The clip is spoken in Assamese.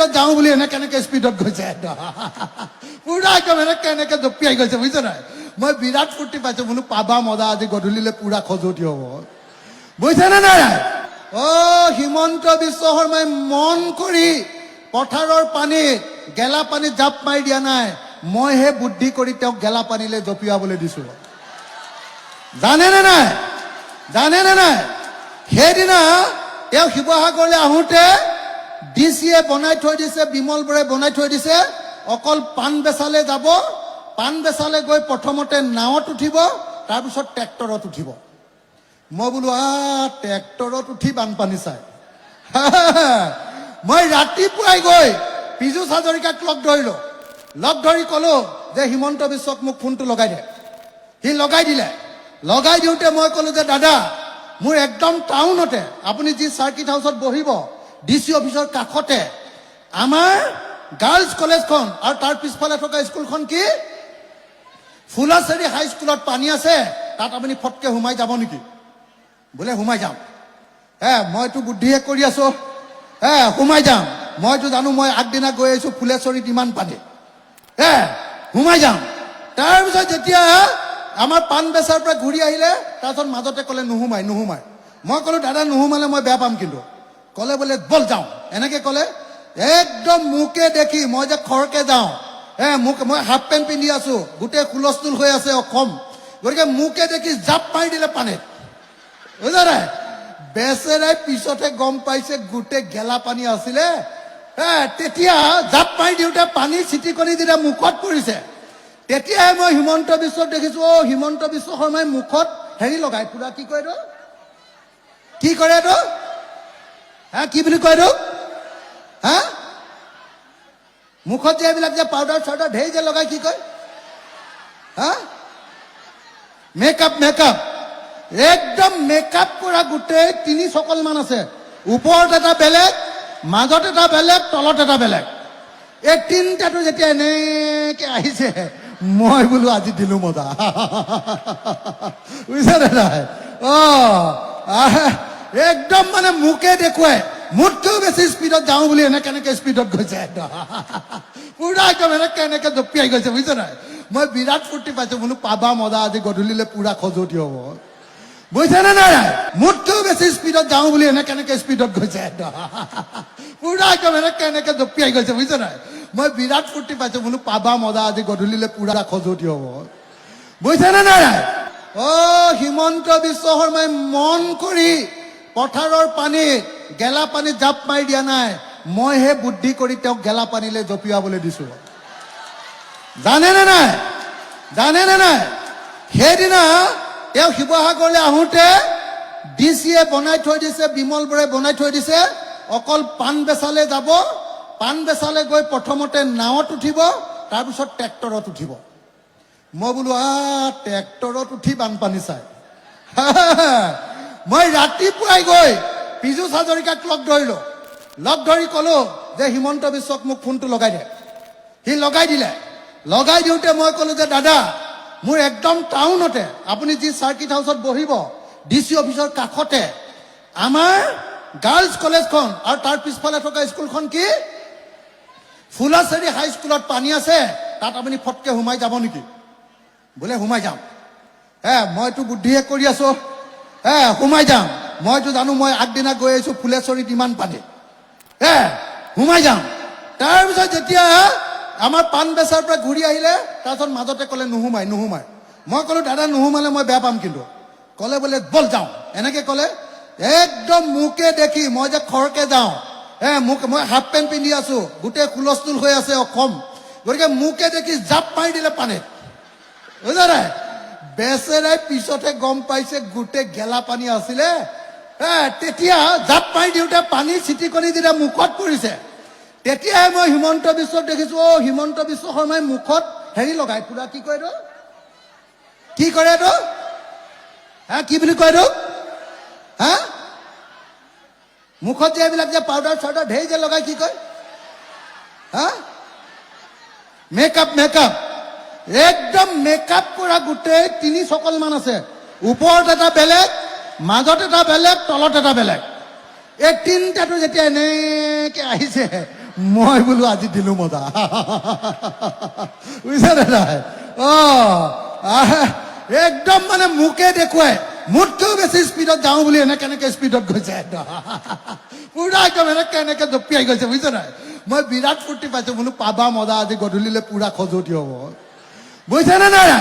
স্পীডত যাওঁ বুলি এনেকে স্পীডত গৈছে পুৰা একদম এনেকে জঁপিয়াই গৈছে বুজিছে নাই মই বিৰাট ফূৰ্তি পাইছো বোলো পাবা মজা আজি গধূলিলে পুৰা খজুৱতি হ'ব বুজিছে নে নাই হিমন্ত বিশ্ব শৰ্মাই মন কৰি পথাৰৰ পানীত গেলা পানীত জাপ মাৰি দিয়া নাই মইহে বুদ্ধি কৰি তেওঁক গেলা পানীলৈ জঁপিয়াবলৈ দিছো জানেনে নাই সেইদিনা তেওঁ শিৱসাগৰলৈ আহোঁতে ডিচিয়ে বনাই থৈ দিছে বিমল বৰাই বনাই থৈ দিছে অকল পাণ বেচালৈ যাব পাণ বেচালৈ গৈ প্ৰথমতে নাৱত উঠিব তাৰপিছত ট্ৰেক্টৰত উঠিব মই বোলো ট্ৰেক্টৰত উঠি বানপানী চাই মই ৰাতিপুৱাই গৈ পীযুষ হাজৰিকাক লগ ধৰি ক'লো যে হিমন্ত বিশ্বক মোক ফোনটো লগাই দে সি লগাই দিলে লগাই দিওঁতে মই ক'লো যে দাদা মোৰ একদম টাউনতে আপুনি যি চাৰ্কিট হাউচত বহিব ডিচি অফিচৰ কাষতে আমাৰ গাৰ্লছ কলেজখন আৰু তাৰ পিছফালে থকা স্কুলখন কি ফুলাচেৰী হাই স্কুলত পানী আছে তাত আপুনি ফটকে সোমাই যাব নেকি বোলে সোমাই যাম মইতো বুদ্ধিহে কৰি আছো সোমাই যাম মইতো জানো মই আগদিনা গৈ আহিছো ফুলেশ্বৰীত ইমান পানী সোমাই যাম তাৰপিছত যেতিয়া আমাৰ পাণ বেচাৰ পৰা ঘূৰি আহিলে তাৰপিছত মাজতে ক'লে নোসোমাই মই ক'লো দাদা নোসোমালে মই বেয়া পাম কিন্তু ক'লে বোলে বল যাওঁ এনেকে ক'লে একদম মোকে দেখি মই যে খৰকে যাওঁ মই হাফ পেণ্ট পিন্ধি আছো গোটেই হুলস্থুল হৈ আছে অসম গতিকে মোকে দেখি জাপ মাৰি দিলে পানীত বুজিছা নাই বেচেৰাই পিছতহে গম পাইছে গোটেই গেলা পানী আছিলে তেতিয়া জাপ মাৰি দিওঁতে পানী চিটিকনি দিলে মুখত পৰিছে তেতিয়াহে মই হিমন্ত বিশ্বক দেখিছো হিমন্ত বিশ্ব শৰ্মাই মুখত হেৰি লগাই পুৰা কি কয় এইটো কি কৰে এইটো কি বুলি কয় এইটো মুখত যে এইবিলাক যে পাউডাৰ চাউডাৰ ঢেৰ যে লগাই কি কয় মেকআপ একদম মেকআপ কৰা গোটেই 3 চকল মান আছে ওপৰত এটা বেলেগ মাজত এটা বেলেগ তলত এটা বেলেগ এই তিনটাটো যেতিয়া এনেকে আহিছে মই বোলো আজি দিলো মজা বুজিছে নাই একদম মানে মোকে দেখুৱাই মোতকেও বেছি স্পীডত যাওঁ বুলি এনেকে স্পীডত গৈছে পুৰা একদম এনেকে জঁপিয়াই গৈছে বুজিছে নাই মই বিৰাট ফূৰ্তি পাইছো বোলো পাবা মজা আজি গধূলিলে পুৰা খজুৱতি হ'ব বুজিছে নে নাই মোতকেও বেছি স্পীডত যাওঁ বুলি এনেকে স্পীডত গৈছে পুৰা একদম এনেকে জঁপিয়াই গৈছে বুজিছে নাই মই বিৰাট ফূৰ্তি পাইছো বোলো পাবা মজা আজি গধূলিলে পুৰা খজুৱতি হ'ব বুজিছে নে নাই হিমন্ত বিশ্ব শৰ্মাই মন কৰি পথাৰৰ পানীত গেলা পানীত জাপ মাৰি দিয়া নাই মইহে বুদ্ধি কৰি তেওঁক গেলা পানীলৈ জঁপিয়াবলৈ দিছো জানেনে নাই সেইদিনা তেওঁ শিৱসাগৰলৈ আহোঁতে ডিচিয়ে বনাই থৈ দিছে বিমল বৰাই বনাই থৈ দিছে অকল পাণ বেচালৈ যাব পাণ বেচালৈ গৈ প্ৰথমতে নাৱত উঠিব তাৰপিছত ট্ৰেক্টৰত উঠিব মই বোলো ট্ৰেক্টৰত উঠি বানপানী চাই মই ৰাতিপুৱাই গৈ পীযুষ হাজৰিকাক লগ ধৰি ক'লো যে হিমন্ত বিশ্বক মোক ফোনটো লগাই দে সি লগাই দিলে লগাই দিওঁতে মই ক'লো যে দাদা মোৰ একদম টাউনতে আপুনি যি চাৰ্কিট হাউচত বহিব ডিচি অফিচৰ কাষতে আমাৰ গাৰ্লছ কলেজখন আৰু তাৰ পিছফালে থকা স্কুলখন কি ফুলাচেৰী হাই স্কুলত পানী আছে তাত আপুনি ফটকে সোমাই যাব নেকি বোলে সোমাই যাম মইতো বুদ্ধিহে কৰি আছো সোমাই যাম মইতো জানো মই আগদিনা গৈ আহিছো ফুলেশ্বৰীত ইমান পানী সোমাই যাম তাৰপিছত যেতিয়া আমাৰ পাণ বেচাৰ পৰা ঘূৰি আহিলে তাৰপিছত মাজতে ক'লে নোসোমাই মই ক'লো দাদা নোসোমালে মই বেয়া পাম কিন্তু ক'লে বোলে বল যাওঁ এনেকে ক'লে একদম মোকে দেখি মই যে খৰকে যাওঁ মই হাফ পেণ্ট পিন্ধি আছো গোটেই হুলস্থুল হৈ আছে অসম গতিকে মোকে দেখি জাপ মাৰি দিলে পানীত বুজিছা নাই বেচেৰাই পিছতহে গম পাইছে গোটেই গেলা পানী আছিলে তেতিয়া জাপ মাৰি দিওঁতে পানী চিটিকনি দিলে মুখত পৰিছে তেতিয়াহে মই হিমন্ত বিশ্বক দেখিছো হিমন্ত বিশ্ব শৰ্মাই মুখত হেৰি লগাই পুৰা কি কয় এইটো কি কৰে এইটো কি বুলি কয় এইটো মুখত যে এইবিলাক যে পাউডাৰ চাউডাৰ ঢেৰ যে লগাই কি কয় মেকআপ একদম মেকআপ কৰা গোটেই 3 চকল মান আছে ওপৰত এটা বেলেগ মাজত এটা বেলেগ তলত এটা বেলেগ এই তিনটাটো যেতিয়া এনেকে আহিছে মই বোলো আজি দিলো মজা বুজিছে নে নাই একদম মানে মোকে দেখুৱাই মোতকৈও বেছি স্পীডত যাওঁ বুলি এনেকে স্পীডত গৈছে পুৰা একদম এনেকে জঁপিয়াই গৈছে বুজিছে নাই মই বিৰাট ফূৰ্তি পাইছো বোলো পাবা মজা আজি গধূলিলৈ পুৰা খজুৱতি হ'ব বুজিছে নে নাই